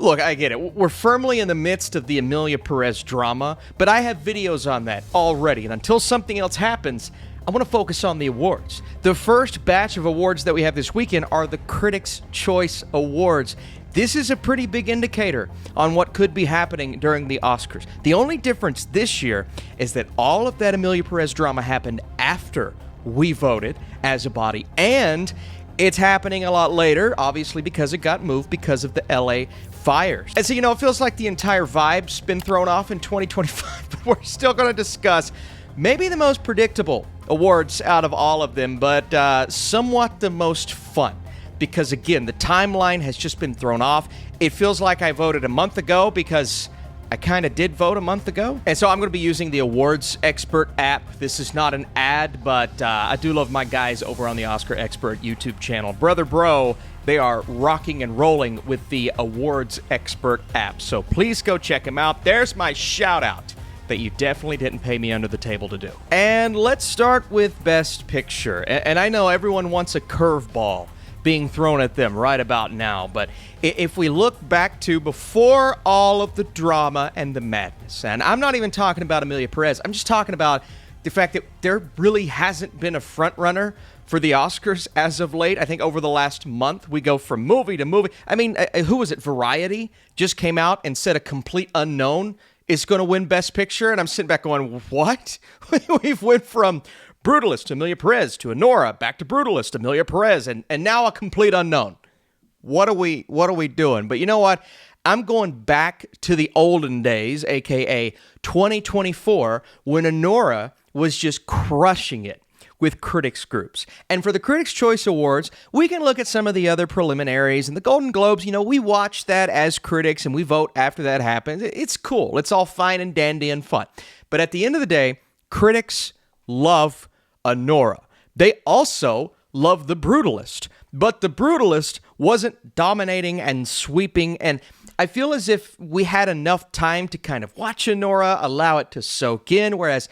Look, I get it. We're firmly in the midst of the Emilia Perez drama, but I have videos on that already, and until something else happens, I want to focus on the awards. The first batch of awards that we have this weekend are the Critics' Choice Awards. This is a pretty big indicator on what could be happening during the Oscars. The only difference this year is that all of that Emilia Perez drama happened after we voted as a body, and it's happening a lot later, obviously because it got moved because of the LA fires. And so, it feels like the entire vibe's been thrown off in 2025, but we're still going to discuss maybe the most predictable awards out of all of them, but somewhat the most fun. Because again, the timeline has just been thrown off. It feels like I voted a month ago because I kind of did vote a month ago. And so I'm going to be using the Awards Expert app. This is not an ad, but I do love my guys over on the Oscar Expert YouTube channel. Brother Bro, they are rocking and rolling with the Awards Expert app. So please go check them out. There's my shout out that you definitely didn't pay me under the table to do. And let's start with Best Picture. And I know everyone wants a curveball being thrown at them right about now, but if we look back to before all of the drama and the madness, and I'm not even talking about Emilia Perez, I'm just talking about the fact that there really hasn't been a front runner for the Oscars as of late. I think over the last month, we go from movie to movie. I mean, who was it? Variety just came out and said a complete unknown is going to win Best Picture, and I'm sitting back going, what? We've went from Brutalist to Emilia Perez to Anora, back to Brutalist, Emilia Perez, and now a complete unknown. What are we doing? But you know what? I'm going back to the olden days, aka 2024, when Anora was just crushing it with critics groups. And for the Critics' Choice Awards, we can look at some of the other preliminaries, and the Golden Globes, we watch that as critics and we vote after that happens. It's cool. It's all fine and dandy and fun. But at the end of the day, critics love Anora. They also love The Brutalist, but The Brutalist wasn't dominating and sweeping, and I feel as if we had enough time to kind of watch Anora, allow it to soak in, whereas,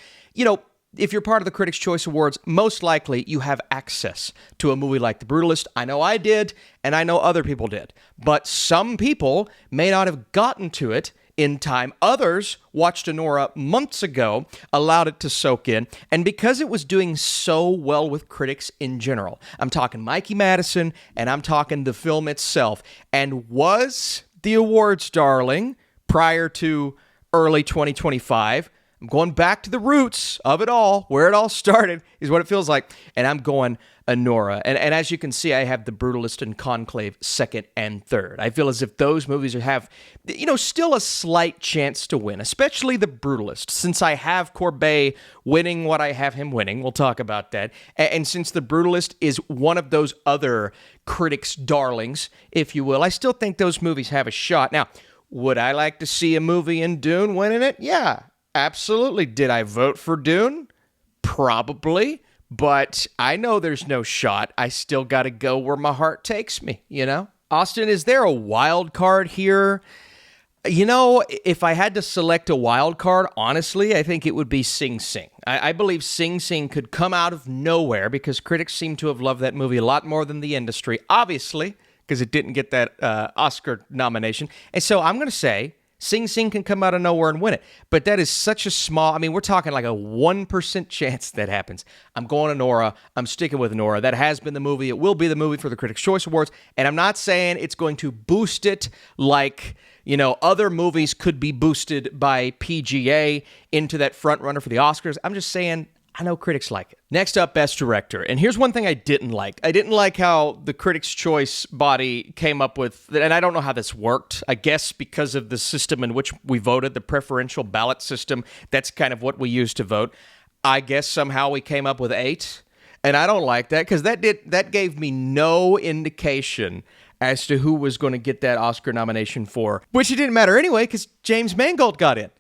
if you're part of the Critics' Choice Awards, most likely you have access to a movie like The Brutalist. I know I did, and I know other people did, but some people may not have gotten to it in time. Others watched Anora months ago, allowed it to soak in, and because it was doing so well with critics in general, I'm talking Mikey Madison, and I'm talking the film itself, and was the awards darling prior to early 2025. I'm going back to the roots of it all, where it all started, is what it feels like, and I'm going Anora. And as you can see, I have The Brutalist and Conclave second and third. I feel as if those movies have, still a slight chance to win, especially The Brutalist, since I have Courbet winning what I have him winning. We'll talk about that. And since The Brutalist is one of those other critics' darlings, if you will, I still think those movies have a shot. Now, would I like to see a movie in Dune winning it? Yeah. Absolutely. Did I vote for Dune? Probably, but I know there's no shot. I still got to go where my heart takes me, Austin, is there a wild card here? If I had to select a wild card, honestly, I think it would be Sing Sing. I believe Sing Sing could come out of nowhere because critics seem to have loved that movie a lot more than the industry, obviously, because it didn't get that Oscar nomination. And so I'm going to say Sing Sing can come out of nowhere and win it. But that is such a small, we're talking like a 1% chance that happens. I'm going Anora. I'm sticking with Anora. That has been the movie. It will be the movie for the Critics' Choice Awards. And I'm not saying it's going to boost it like, other movies could be boosted by PGA into that front runner for the Oscars. I'm just saying, I know critics like it. Next up, Best Director. And here's one thing I didn't like. I didn't like how the Critics' Choice body came up with, and I don't know how this worked. I guess because of the system in which we voted, the preferential ballot system, that's kind of what we used to vote. I guess somehow we came up with 8. And I don't like that because that gave me no indication as to who was going to get that Oscar nomination for, which it didn't matter anyway because James Mangold got in.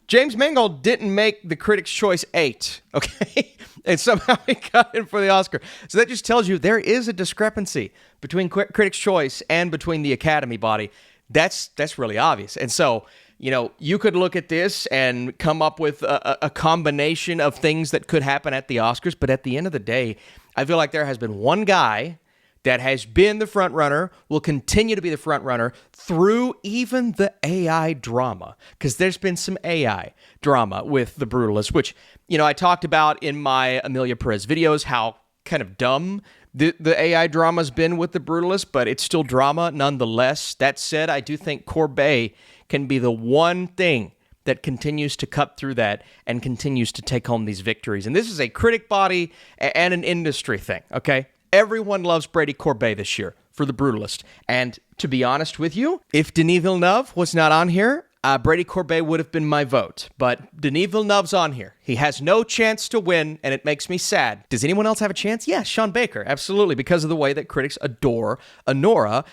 James Mangold didn't make the Critics' Choice 8, okay? And somehow he got in for the Oscar. So that just tells you there is a discrepancy between Critics' Choice and between the Academy body. That's really obvious. And so, you could look at this and come up with a combination of things that could happen at the Oscars, but at the end of the day, I feel like there has been one guy that has been the front runner, will continue to be the front runner through even the AI drama. Because there's been some AI drama with The Brutalist, which, I talked about in my Amelia Perez videos, how kind of dumb the AI drama's been with The Brutalist, but it's still drama nonetheless. That said, I do think Courbet can be the one thing that continues to cut through that and continues to take home these victories. And this is a critic body and an industry thing, okay? Everyone loves Brady Corbet this year for The Brutalist. And to be honest with you, if Denis Villeneuve was not on here, Brady Corbet would have been my vote. But Denis Villeneuve's on here. He has no chance to win, and it makes me sad. Does anyone else have a chance? Yeah, Sean Baker, absolutely, because of the way that critics adore Anora.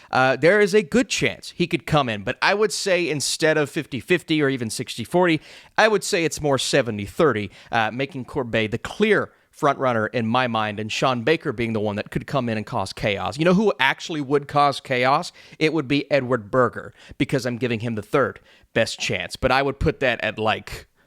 There is a good chance he could come in. But I would say instead of 50-50 or even 60-40, I would say it's more 70-30, making Corbet the clear frontrunner in my mind, and Sean Baker being the one that could come in and cause chaos. You know who actually would cause chaos? It would be Edward Berger, because I'm giving him the third best chance. But I would put that at,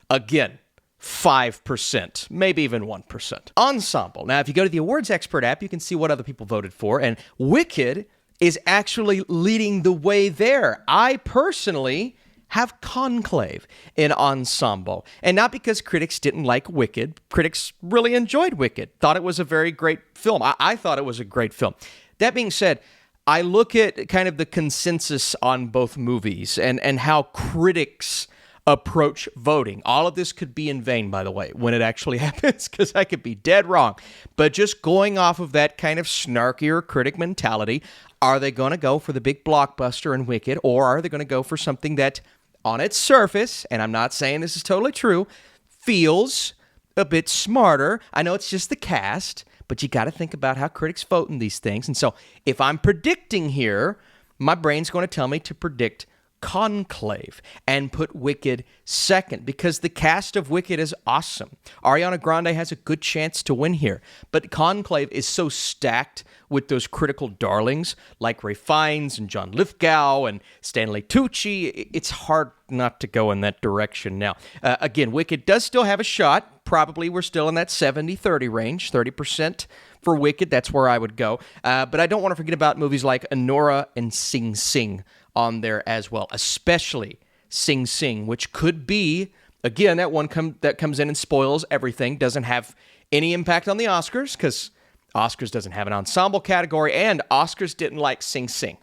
again, 5%, maybe even 1%. Ensemble. Now, if you go to the Awards Expert app, you can see what other people voted for, and Wicked is actually leading the way there. I personally have Conclave in Ensemble. And not because critics didn't like Wicked. Critics really enjoyed Wicked, thought it was a very great film. I thought it was a great film. That being said, I look at kind of the consensus on both movies and how critics approach voting. All of this could be in vain, by the way, when it actually happens, because I could be dead wrong. But just going off of that kind of snarkier critic mentality, are they going to go for the big blockbuster in Wicked, or are they going to go for something that, on its surface, and I'm not saying this is totally true, feels a bit smarter? I know it's just the cast, but you got to think about how critics vote in these things. And so if I'm predicting here, my brain's going to tell me to predict Conclave and put Wicked second, because the cast of Wicked is awesome. Ariana Grande has a good chance to win here, but Conclave is so stacked with those critical darlings like Ralph Fiennes and John Lithgow and Stanley Tucci. It's hard not to go in that direction now. Again, Wicked does still have a shot. Probably we're still in that 70-30 range, 30% for Wicked. That's where I would go. But I don't want to forget about movies like Anora and Sing Sing on there as well, especially Sing Sing, which could be, again, that one that comes in and spoils everything, doesn't have any impact on the Oscars, because Oscars doesn't have an ensemble category, and Oscars didn't like Sing Sing,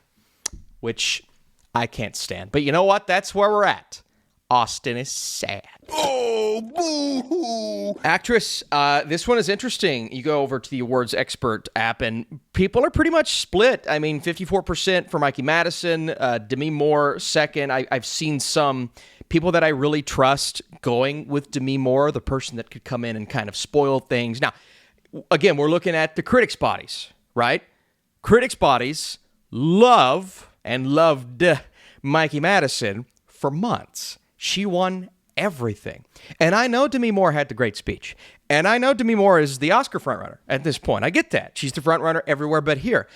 which I can't stand. But you know what? That's where we're at. Austin is sad. Oh, boo-hoo. Actress, this one is interesting. You go over to the Awards Expert app, and people are pretty much split. I mean, 54% for Mikey Madison, Demi Moore second. I've seen some people that I really trust going with Demi Moore, the person that could come in and kind of spoil things. Now, again, we're looking at the critics' bodies, right? Critics' bodies love and loved Mikey Madison for months. She won everything. And I know Demi Moore had the great speech. And I know Demi Moore is the Oscar frontrunner at this point. I get that. She's the frontrunner everywhere but here.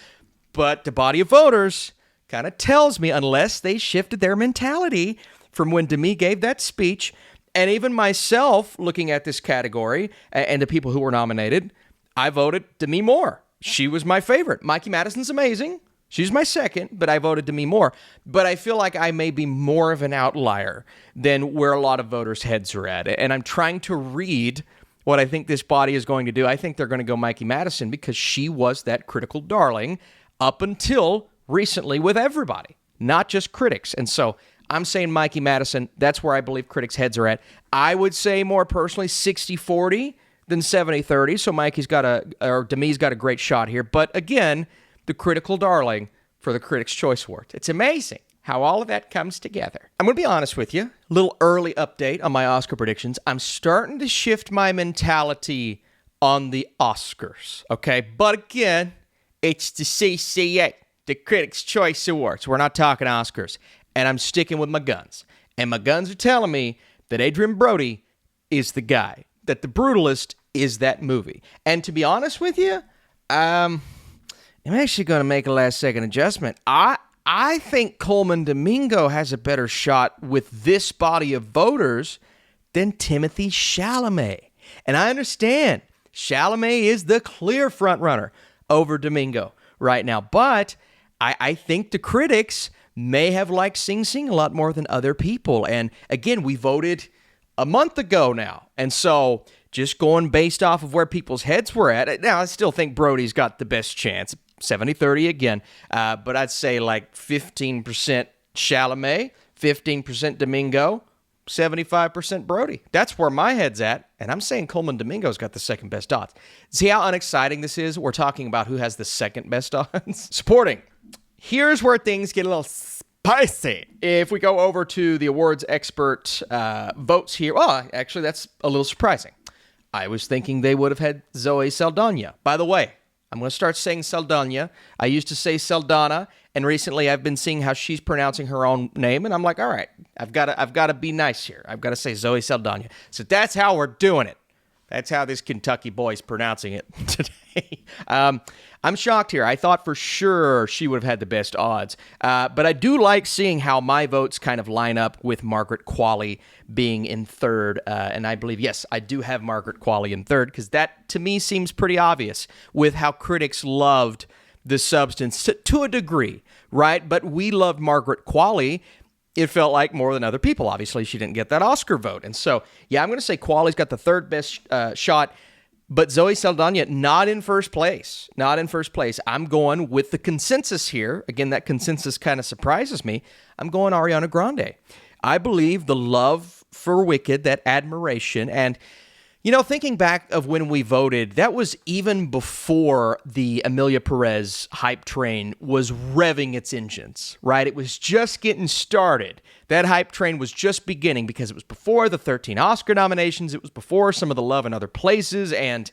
But the body of voters kind of tells me, unless they shifted their mentality from when Demi gave that speech, and even myself looking at this category and the people who were nominated, I voted Demi Moore. She was my favorite. Mikey Madison's amazing. She's my second, but I voted Demi Moore. But I feel like I may be more of an outlier than where a lot of voters' heads are at. And I'm trying to read what I think this body is going to do. I think they're going to go Mikey Madison because she was that critical darling up until recently with everybody, not just critics. And so I'm saying Mikey Madison. That's where I believe critics' heads are at. I would say more personally 60-40 than 70-30. So Demi's got a great shot here. But again, the critical darling for the Critics' Choice Awards. It's amazing how all of that comes together. I'm going to be honest with you. A little early update on my Oscar predictions. I'm starting to shift my mentality on the Oscars, okay? But again, it's the CCA, the Critics' Choice Awards. We're not talking Oscars. And I'm sticking with my guns. And my guns are telling me that Adrien Brody is the guy, that The Brutalist is that movie. And to be honest with you, I'm actually going to make a last-second adjustment. I think Coleman Domingo has a better shot with this body of voters than Timothée Chalamet. And I understand Chalamet is the clear frontrunner over Domingo right now. But I think the critics may have liked Sing Sing a lot more than other people. And again, we voted a month ago now. And so just going based off of where people's heads were at, now I still think Brody's got the best chance, 70-30 again. But I'd say like 15% Chalamet, 15% Domingo, 75% Brody. That's where my head's at, and I'm saying Coleman Domingo's got the second best odds. See how unexciting this is? We're talking about who has the second best odds. Supporting. Here's where things get a little spicy. If we go over to the awards expert votes here, well, actually, that's a little surprising. I was thinking they would have had Zoe Saldana. By the way, I'm going to start saying Saldana. I used to say Saldana, and recently I've been seeing how she's pronouncing her own name, and I'm like, all right, I've got to be nice here. I've got to say Zoe Saldana. So that's how we're doing it. That's how this Kentucky boy's pronouncing it today. I'm shocked here. I thought for sure she would have had the best odds. But I do like seeing how my votes kind of line up with Margaret Qualley being in third. And I believe, yes, I do have Margaret Qualley in third because that, to me, seems pretty obvious with how critics loved the substance to a degree, right? But we loved Margaret Qualley. It felt like more than other people. Obviously, she didn't get that Oscar vote. And so, yeah, I'm going to say Qualley's got the third best shot, but Zoe Saldana not in first place. Not in first place. I'm going with the consensus here. Again, that consensus kind of surprises me. I'm going Ariana Grande. I believe the love for Wicked, that admiration, and you know, thinking back of when we voted, that was even before the Emilia Perez hype train was revving its engines, right? It was just getting started. That hype train was just beginning because it was before the 13 Oscar nominations. It was before some of the Love in Other Places. And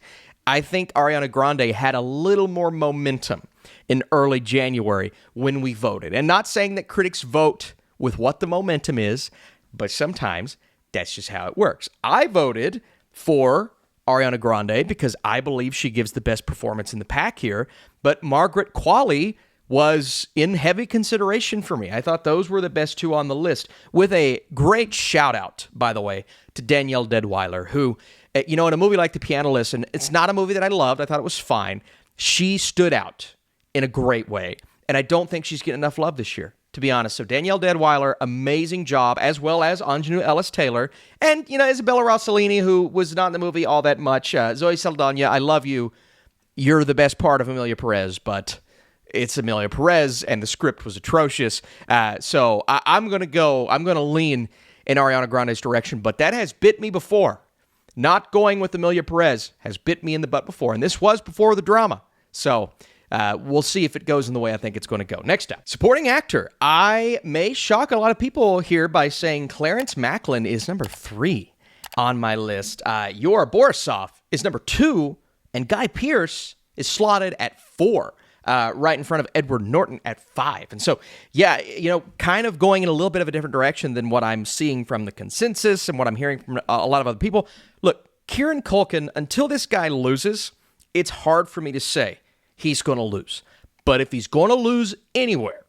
I think Ariana Grande had a little more momentum in early January when we voted. And not saying that critics vote with what the momentum is, but sometimes that's just how it works. I voted for Ariana Grande because I believe she gives the best performance in the pack here, but Margaret Qualley was in heavy consideration for me. I thought those were the best two on the list, with a great shout out, by the way, to Danielle Deadwyler, who, you know, in a movie like The Pianist, and it's not a movie that I loved, I thought it was fine, she stood out in a great way, and I don't think she's getting enough love this year, to be honest. So Danielle Deadwyler, amazing job, as well as Anjanou Ellis-Taylor. And, you know, Isabella Rossellini, who was not in the movie all that much. Zoe Saldana, I love you. You're the best part of Emilia Perez, but it's Emilia Perez, and the script was atrocious. So I'm going to lean in Ariana Grande's direction, but that has bit me before. Not going with Emilia Perez has bit me in the butt before, and this was before the drama. So we'll see if it goes in the way I think it's going to go. Next up, supporting actor. I may shock a lot of people here by saying Clarence Macklin is number 3 on my list. Yor Borisov is number 2, and Guy Pearce is slotted at 4, right in front of Edward Norton at 5. And so, yeah, you know, kind of going in a little bit of a different direction than what I'm seeing from the consensus and what I'm hearing from a lot of other people. Look, Kieran Culkin, until this guy loses, it's hard for me to say he's going to lose. But if he's going to lose anywhere,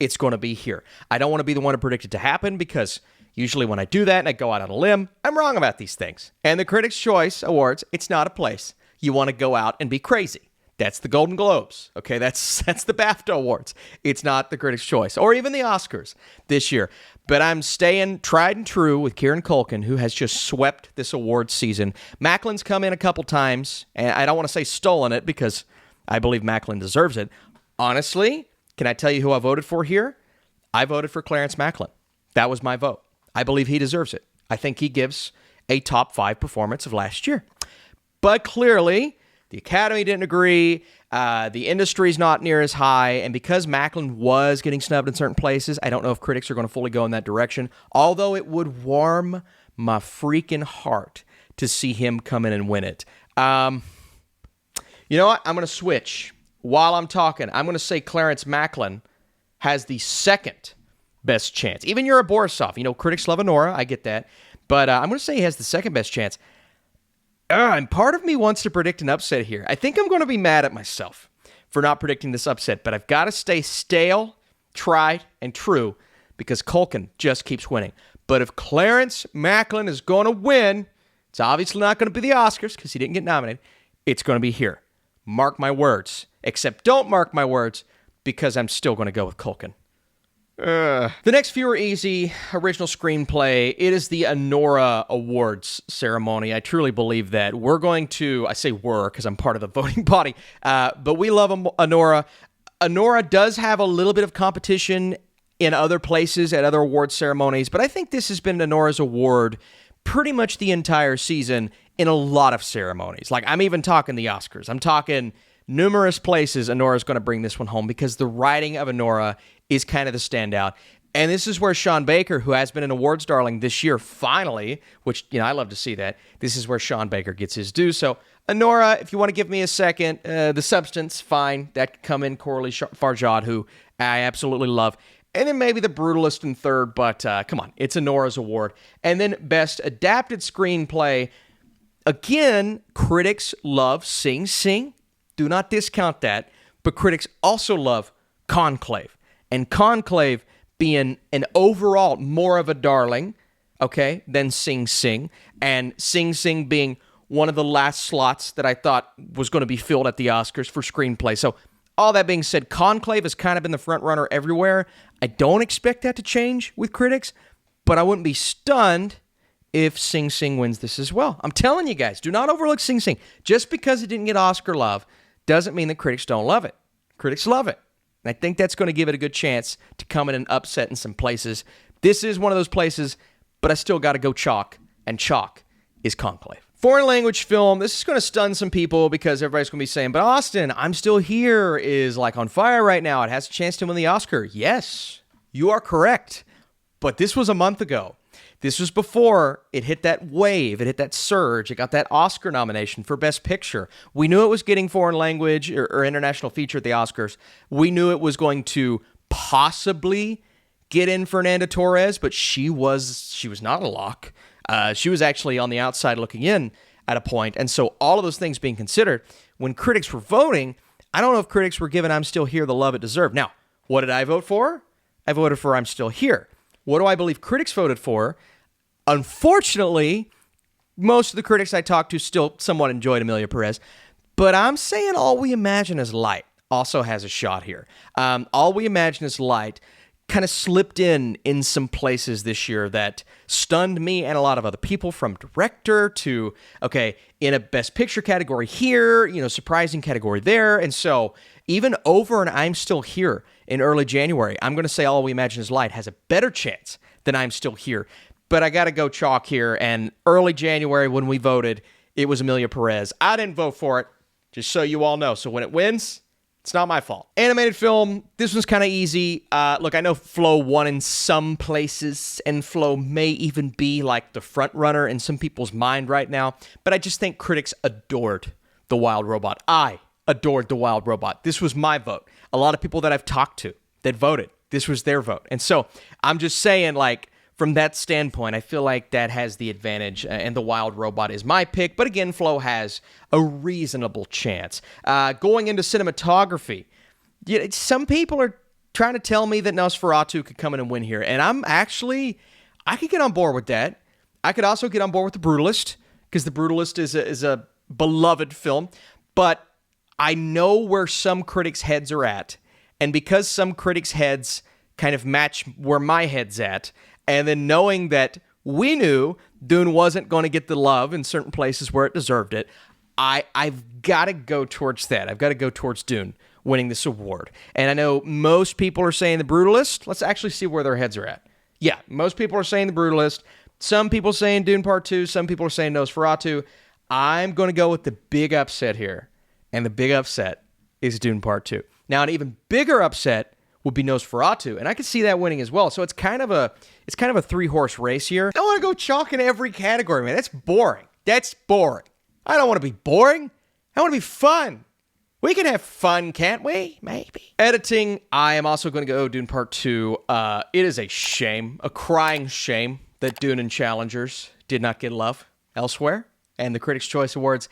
it's going to be here. I don't want to be the one to predict it to happen because usually when I do that and I go out on a limb, I'm wrong about these things. And the Critics' Choice Awards, it's not a place you want to go out and be crazy. That's the Golden Globes, okay? That's the BAFTA Awards. It's not the Critics' Choice or even the Oscars this year. But I'm staying tried and true with Kieran Culkin, who has just swept this awards season. Macklin's come in a couple times, and I don't want to say stolen it because I believe Macklin deserves it. Honestly, can I tell you who I voted for here? I voted for Clarence Macklin. That was my vote. I believe he deserves it. I think he gives a top 5 performance of last year. But clearly, the Academy didn't agree. The industry's not near as high. And because Macklin was getting snubbed in certain places, I don't know if critics are going to fully go in that direction. Although it would warm my freaking heart to see him come in and win it. You know what? I'm going to switch. While I'm talking, I'm going to say Clarence Macklin has the second best chance. Even Yor Borisov. You know, critics love Anora. I get that. But I'm going to say he has the second best chance. And part of me wants to predict an upset here. I think I'm going to be mad at myself for not predicting this upset. But I've got to stay stale, tried, and true because Culkin just keeps winning. But if Clarence Macklin is going to win, it's obviously not going to be the Oscars because he didn't get nominated. It's going to be here. Mark my words. Except don't mark my words, because I'm still going to go with Culkin. The next few are easy. Original screenplay. It is the Anora Awards ceremony. I truly believe that. We're going to, I say we're because I'm part of the voting body, but we love Anora. Anora does have a little bit of competition in other places at other award ceremonies, but I think this has been Anora's award pretty much the entire season in a lot of ceremonies. Like, I'm even talking the Oscars. I'm talking numerous places Anora's going to bring this one home because the writing of Anora is kind of the standout. And this is where Sean Baker, who has been an awards darling this year, finally, which, I love to see that, this is where Sean Baker gets his due. So, Anora, if you want to give me a second, The Substance, fine. That could come in. Coralie Farjad, who I absolutely love. And then maybe The Brutalist in third, but come on, it's Anora's award. And then Best Adapted Screenplay. Again, critics love Sing Sing. Do not discount that. But critics also love Conclave. And Conclave being an overall more of a darling, okay, than Sing Sing. And Sing Sing being one of the last slots that I thought was going to be filled at the Oscars for screenplay. So all that being said, Conclave has kind of been the front runner everywhere. I don't expect that to change with critics, but I wouldn't be stunned if Sing Sing wins this as well. I'm telling you guys, do not overlook Sing Sing. Just because it didn't get Oscar love doesn't mean that critics don't love it. Critics love it. And I think that's going to give it a good chance to come in and upset in some places. This is one of those places, but I still got to go chalk, and chalk is Conclave. Foreign language film, this is going to stun some people because everybody's going to be saying, but Austin, I'm Still Here is like on fire right now. It has a chance to win the Oscar. Yes, you are correct. But this was a month ago. This was before it hit that wave, it hit that surge, it got that Oscar nomination for Best Picture. We knew it was getting foreign language or international feature at the Oscars. We knew it was going to possibly get in Fernanda Torres, but she was not a lock. She was actually on the outside looking in at a point. And so all of those things being considered, when critics were voting, I don't know if critics were giving I'm Still Here the love it deserved. Now, what did I vote for? I voted for I'm Still Here. What do I believe critics voted for? Unfortunately, most of the critics I talked to still somewhat enjoyed Emilia Perez, but I'm saying All We Imagine Is Light also has a shot here. All We Imagine Is Light kind of slipped in some places this year that stunned me and a lot of other people, from director to, okay, in a Best Picture category here, surprising category there. And so even over an I'm Still Here in early January, I'm going to say All We Imagine Is Light has a better chance than I'm Still Here. But I got to go chalk here. And early January when we voted, it was Emilia Perez. I didn't vote for it, just so you all know. So when it wins, it's not my fault. Animated film, this one's kind of easy. Look, I know Flo won in some places, and Flo may even be like the front runner in some people's mind right now, but I just think critics adored The Wild Robot. I adored The Wild Robot. This was my vote. A lot of people that I've talked to that voted, this was their vote. And so I'm just saying, like, from that standpoint, I feel like that has the advantage, and The Wild Robot is my pick. But again, Flo has a reasonable chance. Going into cinematography, some people are trying to tell me that Nosferatu could come in and win here, and I could get on board with that. I could also get on board with The Brutalist, because The Brutalist is a beloved film, but I know where some critics' heads are at, and because some critics' heads kind of match where my head's at, and then knowing that we knew Dune wasn't going to get the love in certain places where it deserved it, I've got to go towards that. I've got to go towards Dune winning this award. And I know most people are saying The Brutalist. Let's actually see where their heads are at. Yeah, most people are saying The Brutalist. Some people saying Dune Part 2. Some people are saying Nosferatu. I'm going to go with the big upset here. And the big upset is Dune Part 2. Now, an even bigger upset would be Nosferatu, and I could see that winning as well. So it's kind of a three-horse race here. I want to go chalk in every category, man. That's boring. I don't want to be boring. I want to be fun. We can have fun, can't we? Maybe. Editing, I am also going to go Dune Part 2. It is a shame, a crying shame, that Dune and Challengers did not get love elsewhere, and the Critics' Choice Awards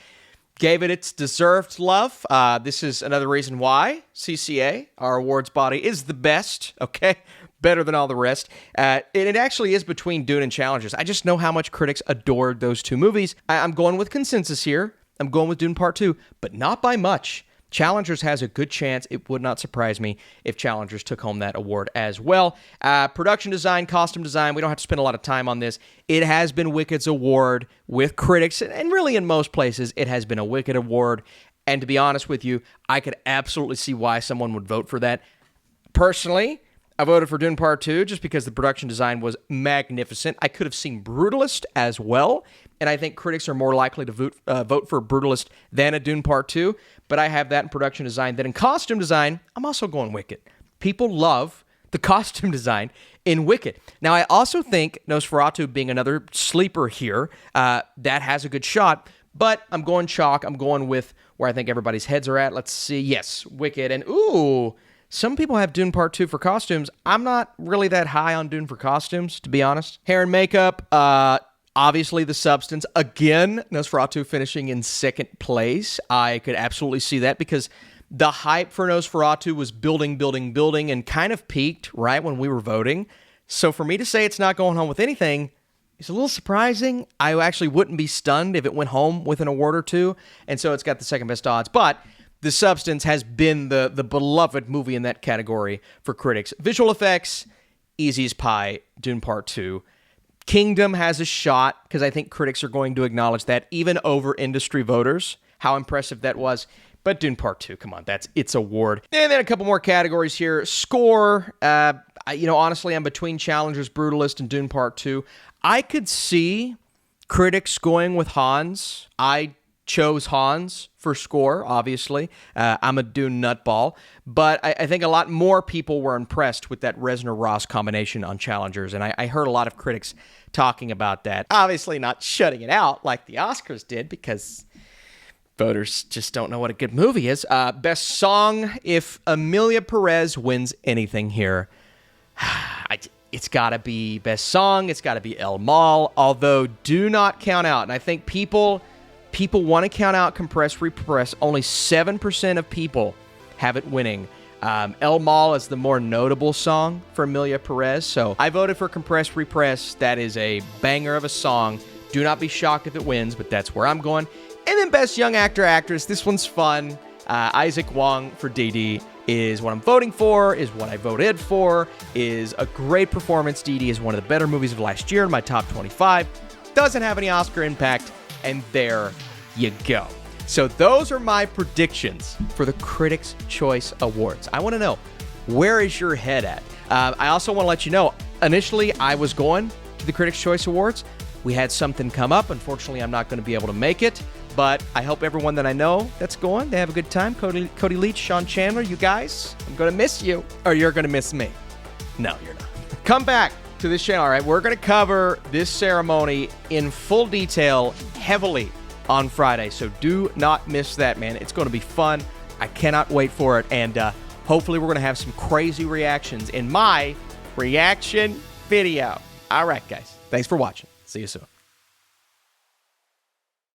gave it its deserved love. This is another reason why CCA, our awards body, is the best, okay? Better than all the rest. It actually is between Dune and Challengers. I just know how much critics adored those two movies. I'm going with consensus here. I'm going with Dune Part 2, but not by much. Challengers has a good chance. It would not surprise me if Challengers took home that award as well. Production design, costume design, we don't have to spend a lot of time on this. It has been Wicked's award with critics, and really in most places, it has been a Wicked award. And to be honest with you, I could absolutely see why someone would vote for that. Personally, I voted for Dune Part 2 just because the production design was magnificent. I could have seen Brutalist as well, and I think critics are more likely to vote for Brutalist than a Dune Part 2, but I have that in production design. Then in costume design, I'm also going Wicked. People love the costume design in Wicked. Now, I also think Nosferatu being another sleeper here, that has a good shot, but I'm going chalk. I'm going with where I think everybody's heads are at. Let's see. Yes, Wicked, and ooh, some people have Dune Part 2 for costumes. I'm not really that high on Dune for costumes, to be honest. Hair and makeup, obviously the substance. Again, Nosferatu finishing in second place. I could absolutely see that because the hype for Nosferatu was building, and kind of peaked right when we were voting. So for me to say it's not going home with anything is a little surprising. I actually wouldn't be stunned if it went home with an award or two, and so it's got the second best odds. But The Substance has been the beloved movie in that category for critics. Visual effects, easy as pie, Dune Part 2. Kingdom has a shot, because I think critics are going to acknowledge that, even over industry voters, how impressive that was. But Dune Part 2, come on, that's its award. And then a couple more categories here. Score, honestly, I'm between Challengers, Brutalist, and Dune Part 2. I could see critics going with Hans. I chose Hans for score, obviously. I'm a Dune nutball. But I think a lot more people were impressed with that Reznor-Ross combination on Challengers, and I heard a lot of critics talking about that. Obviously not shutting it out like the Oscars did, because voters just don't know what a good movie is. Best song, if Emilia Perez wins anything here, it's got to be best song. It's got to be El Mal, although do not count out. And I think people want to count out Compress Repress. Only 7% of people have it winning. El Mal is the more notable song for Emilia Perez, so I voted for Compress Repress. That is a banger of a song. Do not be shocked if it wins, but that's where I'm going. And then Best Young Actor, Actress. This one's fun. Isaac Wong for Dee is what I'm voting for, is what I voted for, is a great performance. Dee is one of the better movies of last year in my top 25. Doesn't have any Oscar impact, and there you go. So those are my predictions for the Critics' Choice Awards. I want to know, where is your head at? I also want to let you know, initially I was going to the Critics' Choice Awards. We had something come up. Unfortunately, I'm not going to be able to make it, but I hope everyone that I know that's going, they have a good time. Cody Leach, Sean Chandler, you guys, I'm going to miss you, or you're going to miss me. No, you're not. Come back to this channel, all right? We're going to cover this ceremony in full detail, heavily, on Friday, so do not miss that, man. It's going to be fun. I cannot wait for it, and hopefully we're going to have some crazy reactions in my reaction video. All right, guys. Thanks for watching. See you soon.